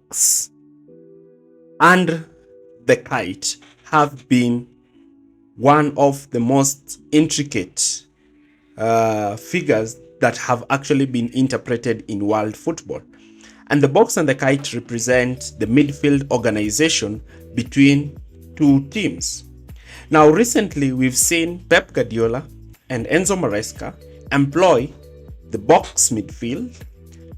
box and the kite have been one of the most intricate figures that have actually been interpreted in world football. And the box and the kite represent the midfield organization between two teams. Now, recently we've seen Pep Guardiola and Enzo Maresca employ the box midfield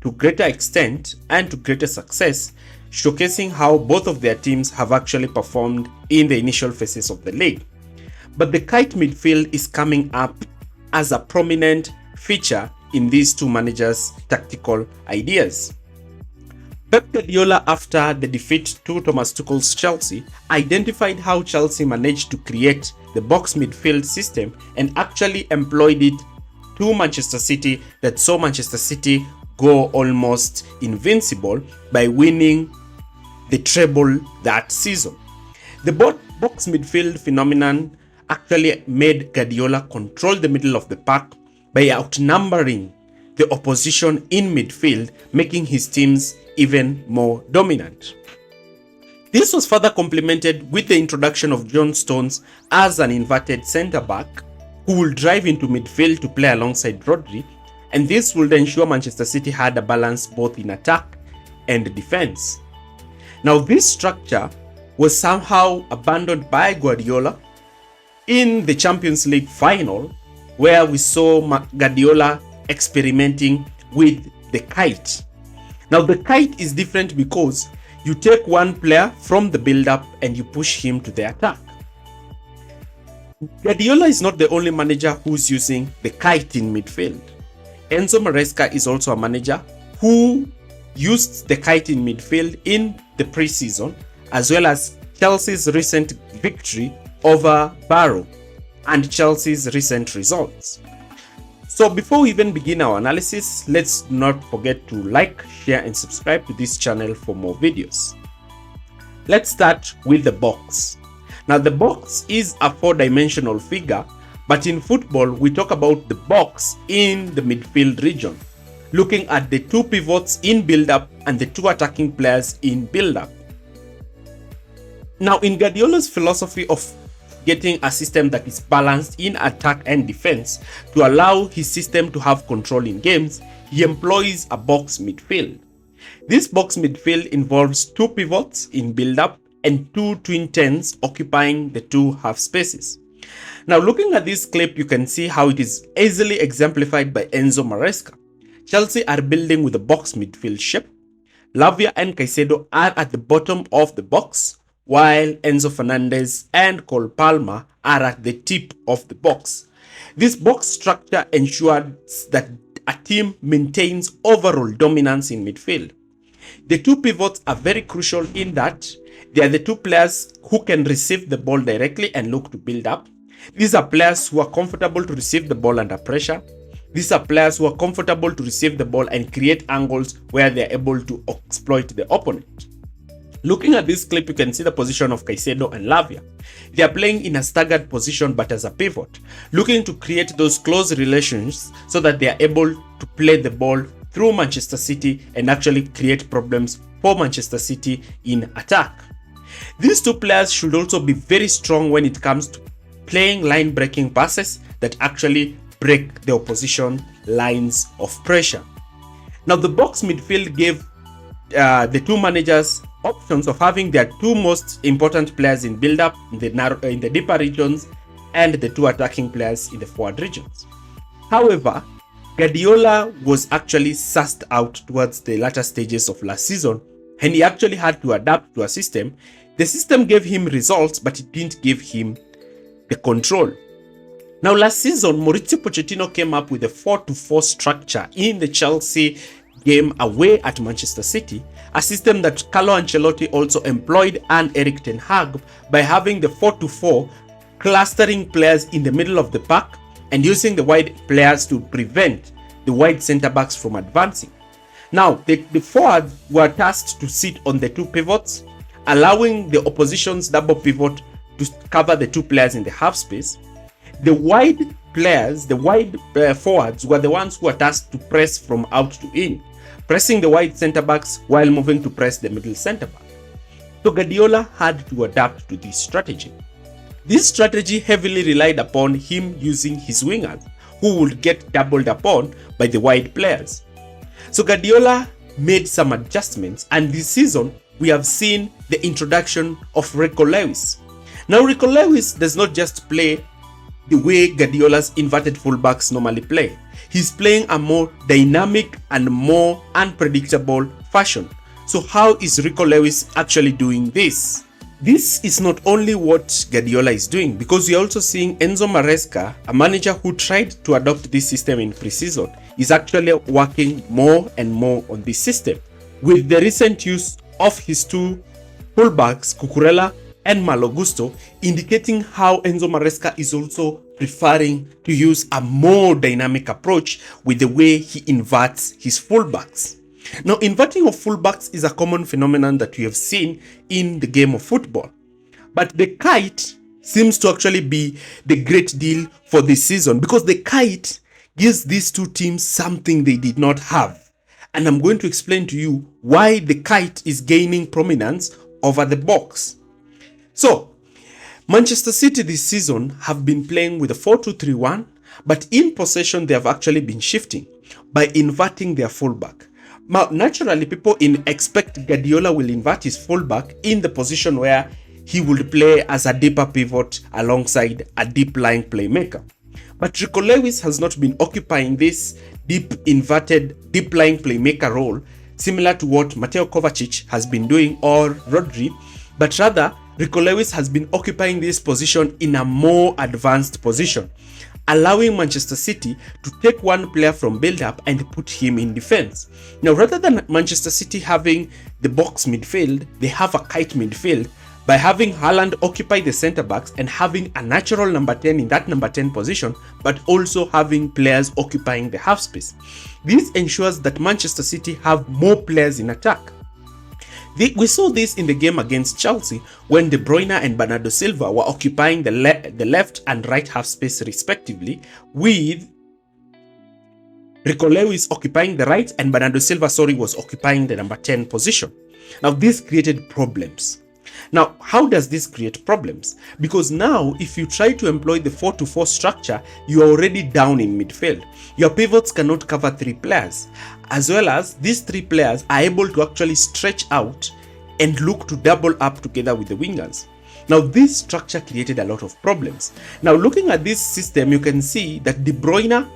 to greater extent and to greater success, showcasing how both of their teams have actually performed in the initial phases of the league. But the kite midfield is coming up as a prominent feature in these two managers' tactical ideas. Pep Guardiola, after the defeat to Thomas Tuchel's Chelsea, identified how Chelsea managed to create the box midfield system and actually employed it to Manchester City, that saw Manchester City go almost invincible by winning the treble that season. The box midfield phenomenon actually made Guardiola control the middle of the park by outnumbering the opposition in midfield, making his teams even more dominant. This was further complemented with the introduction of John Stones as an inverted centre-back who will drive into midfield to play alongside Rodri, and this would ensure Manchester City had a balance both in attack and defence. Now, this structure was somehow abandoned by Guardiola in the Champions League final, where we saw Guardiola experimenting with the kite. Now, the kite is different because you take one player from the build-up and you push him to the attack. Guardiola is not the only manager who's using the kite in midfield. Enzo Maresca is also a manager who used the kite in midfield in the preseason, as well as Chelsea's recent victory over Barrow and Chelsea's recent results. So before we even begin our analysis, let's not forget to like, share and subscribe to this channel for more videos. Let's start with the box. Now, the box is a four-dimensional figure, but in football we talk about the box in the midfield region, looking at the two pivots in build-up and the two attacking players in build-up. Now, in Guardiola's philosophy of getting a system that is balanced in attack and defense to allow his system to have control in games, he employs a box midfield. This box midfield involves two pivots in build-up and two twin tens occupying the two half spaces. Now, looking at this clip, you can see how it is easily exemplified by Enzo Maresca. Chelsea are building with a box midfield shape. Lavia and Caicedo are at the bottom of the box, while Enzo Fernandez and Cole Palmer are at the tip of the box. This box structure ensures that a team maintains overall dominance in midfield. The two pivots are very crucial in that they are the two players who can receive the ball directly and look to build up. These are players who are comfortable to receive the ball under pressure. These are players who are comfortable to receive the ball and create angles where they are able to exploit the opponent. Looking at this clip, you can see the position of Caicedo and Lavia. They are playing in a staggered position but as a pivot, looking to create those close relations so that they are able to play the ball through Manchester City and actually create problems for Manchester City in attack. These two players should also be very strong when it comes to playing line-breaking passes that actually break the opposition lines of pressure. Now, the box midfield gave the two managers options of having their two most important players in build-up in the deeper regions and the two attacking players in the forward regions. However, Guardiola was actually sussed out towards the latter stages of last season, and he actually had to adapt to a system. The system gave him results, but it didn't give him the control. Now, last season, Mauricio Pochettino came up with a 4-4 structure in the Chelsea game away at Manchester City, a system that Carlo Ancelotti also employed and Erik ten Hag by having the 4-4, clustering players in the middle of the park and using the wide players to prevent the wide centre-backs from advancing. Now, the forwards were tasked to sit on the two pivots, allowing the opposition's double pivot to cover the two players in the half space. The wide players, the wide forwards, were the ones who were tasked to press from out to in, pressing the wide centre backs while moving to press the middle centre back. So Guardiola had to adapt to this strategy. This strategy heavily relied upon him using his wingers, who would get doubled upon by the wide players. So Guardiola made some adjustments, and this season we have seen the introduction of Rico Lewis. Now Rico Lewis does not just play the way Guardiola's inverted fullbacks normally play. He's playing a more dynamic and more unpredictable fashion. So how is Rico Lewis actually doing this? This is not only what Guardiola is doing, because we are also seeing Enzo Maresca, a manager who tried to adopt this system in pre-season, is actually working more and more on this system, with the recent use of his two fullbacks, Cucurella and Malo Gusto, indicating how Enzo Maresca is also preferring to use a more dynamic approach with the way he inverts his fullbacks. Now, inverting of fullbacks is a common phenomenon that we have seen in the game of football. But the Kite seems to actually be the great deal for this season, because the Kite gives these two teams something they did not have. And I'm going to explain to you why the Kite is gaining prominence over the box. So, Manchester City this season have been playing with a 4-2-3-1, but in possession they have actually been shifting by inverting their fullback. Now, naturally, people expect Guardiola will invert his fullback in the position where he would play as a deeper pivot alongside a deep-lying playmaker. But Rico Lewis has not been occupying this inverted, deep-lying playmaker role, similar to what Mateo Kovacic has been doing or Rodri, but rather, Rico Lewis has been occupying this position in a more advanced position, allowing Manchester City to take one player from build-up and put him in defense. Now, rather than Manchester City having the box midfield, they have a Kite midfield by having Haaland occupy the centre-backs and having a natural number 10 in that number 10 position, but also having players occupying the half space. This ensures that Manchester City have more players in attack. We saw this in the game against Chelsea when De Bruyne and Bernardo Silva were occupying the left and right half space respectively, with Rico Lewis occupying the right and Bernardo Silva, was occupying the number 10 position. Now this created problems. Now, how does this create problems? Because now, if you try to employ the 4-2-4 structure, you are already down in midfield. Your pivots cannot cover 3 players, as well as these 3 players are able to actually stretch out and look to double up together with the wingers. Now, this structure created a lot of problems. Now, looking at this system, you can see that De Bruyne,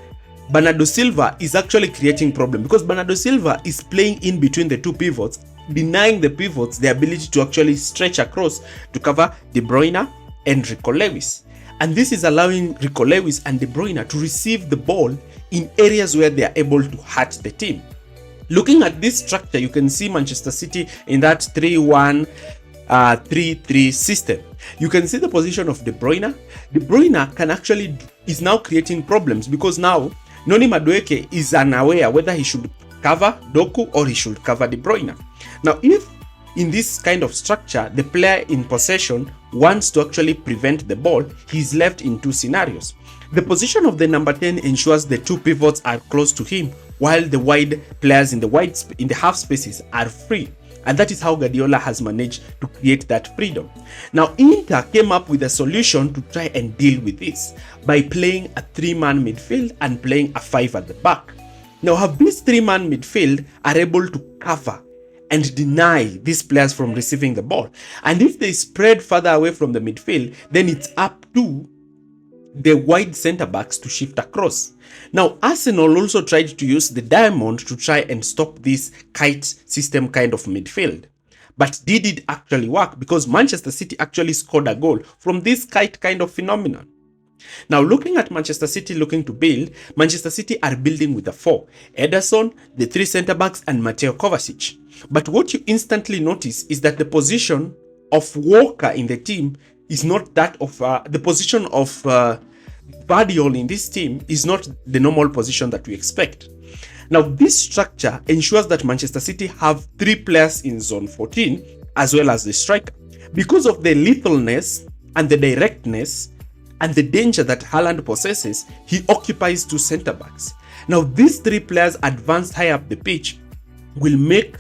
Bernardo Silva is actually creating problem, because Bernardo Silva is playing in between the 2 pivots, denying the pivots the ability to actually stretch across to cover De Bruyne and Rico Lewis. And this is allowing Rico Lewis and De Bruyne to receive the ball in areas where they are able to hurt the team. Looking at this structure, you can see Manchester City in that 3-1-3-3 system. You can see the position of De Bruyne. De Bruyne is now creating problems, because now Noni Madueke is unaware whether he should cover Doku or he should cover De Bruyne. Now, if in this kind of structure, the player in possession wants to actually prevent the ball, he's left in 2 scenarios. The position of the number 10 ensures the 2 pivots are close to him, while the wide players in the half spaces are free. And that is how Guardiola has managed to create that freedom. Now, Inter came up with a solution to try and deal with this by playing a 3-man midfield and playing a 5 at the back. Now, have this 3-man midfield are able to cover and deny these players from receiving the ball. And if they spread further away from the midfield, then it's up to the wide centre-backs to shift across. Now, Arsenal also tried to use the diamond to try and stop this Kite system kind of midfield. But did it actually work? Because Manchester City actually scored a goal from this Kite kind of phenomenon. Now, looking at Manchester City looking to build, Manchester City are building with the 4. Ederson, the 3 centre-backs, and Mateo Kovacic. But what you instantly notice is that the position of Walker in the team is not that of the position of Guardiola in this team is not the normal position that we expect. Now, this structure ensures that Manchester City have 3 players in zone 14 as well as the striker. Because of the lethalness and the directness, and the danger that Haaland possesses, he occupies two centre-backs. Now, these three players advanced high up the pitch will make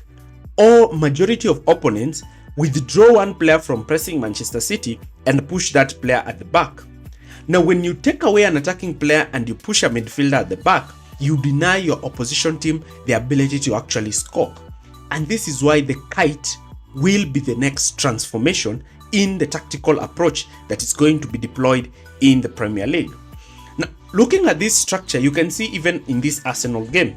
all majority of opponents withdraw one player from pressing Manchester City and push that player at the back. Now, when you take away an attacking player and you push a midfielder at the back, you deny your opposition team the ability to actually score. And this is why the Kite will be the next transformation in the tactical approach that is going to be deployed in the Premier League. Now, looking at this structure, you can see even in this Arsenal game,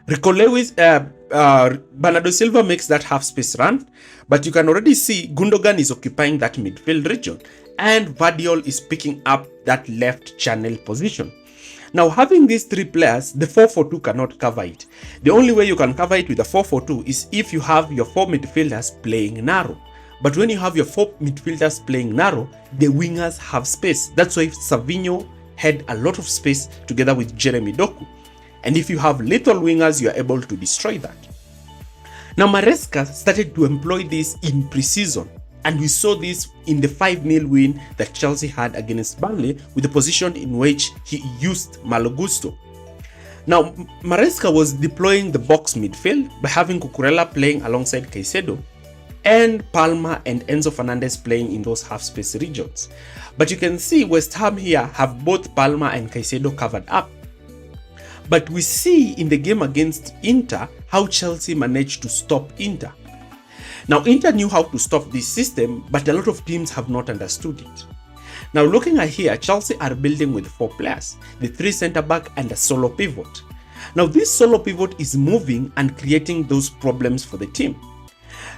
Rico Lewis, Bernardo Silva makes that half space run, but you can already see Gundogan is occupying that midfield region and Vardiol is picking up that left channel position. Now, having these three players, the 4-4-2 cannot cover it. The only way you can cover it with a 4-4-2 is if you have your four midfielders playing narrow. But when you have your four midfielders playing narrow, the wingers have space. That's why Savinho had a lot of space together with Jeremy Doku. And if you have little wingers, you are able to destroy that. Now, Maresca started to employ this in pre-season, and we saw this in the 5-0 win that Chelsea had against Burnley with the position in which he used Malo Gusto. Now, Maresca was deploying the box midfield by having Cucurella playing alongside Caicedo and Palma and Enzo Fernandez playing in those half-space regions. But you can see West Ham here have both Palma and Caicedo covered up. But we see in the game against Inter how Chelsea managed to stop Inter. Now, Inter knew how to stop this system, but a lot of teams have not understood it. Now, looking at here, Chelsea are building with 4 players, the 3 centre-back and a solo pivot. Now, this solo pivot is moving and creating those problems for the team.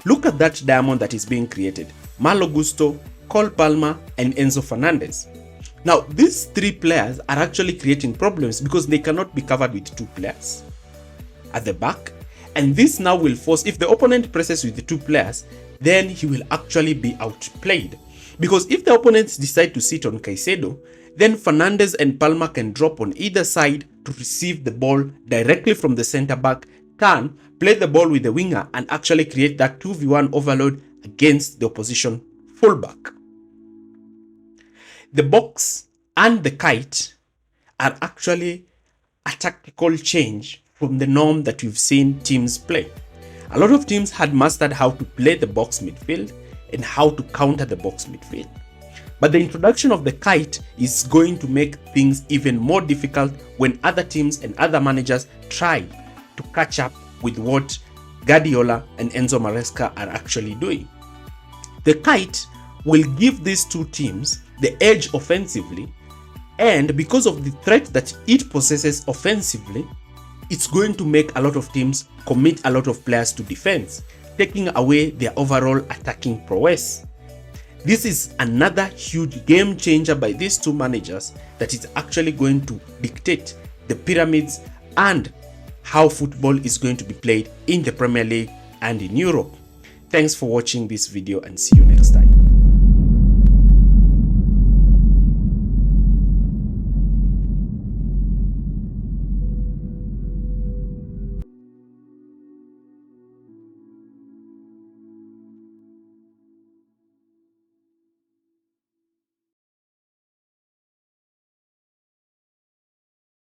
Look at that diamond that is being created. Malo Gusto, Cole Palmer, and Enzo Fernandez. Now, these 3 players are actually creating problems because they cannot be covered with 2 players at the back. And this now will force, if the opponent presses with the 2 players, then he will actually be outplayed. Because if the opponents decide to sit on Caicedo, then Fernandez and Palma can drop on either side to receive the ball directly from the centre-back, can play the ball with the winger and actually create that 2v1 overload against the opposition fullback. The box and the Kite are actually a tactical change from the norm that we've seen teams play. A lot of teams had mastered how to play the box midfield and how to counter the box midfield. But the introduction of the Kite is going to make things even more difficult when other teams and other managers try to catch up with what Guardiola and Enzo Maresca are actually doing. The Kite will give these two teams the edge offensively, and because of the threat that it possesses offensively, it's going to make a lot of teams commit a lot of players to defense, taking away their overall attacking prowess. This is another huge game changer by these two managers that is actually going to dictate the pyramids and how football is going to be played in the Premier League and in Europe. Thanks for watching this video and see you next time.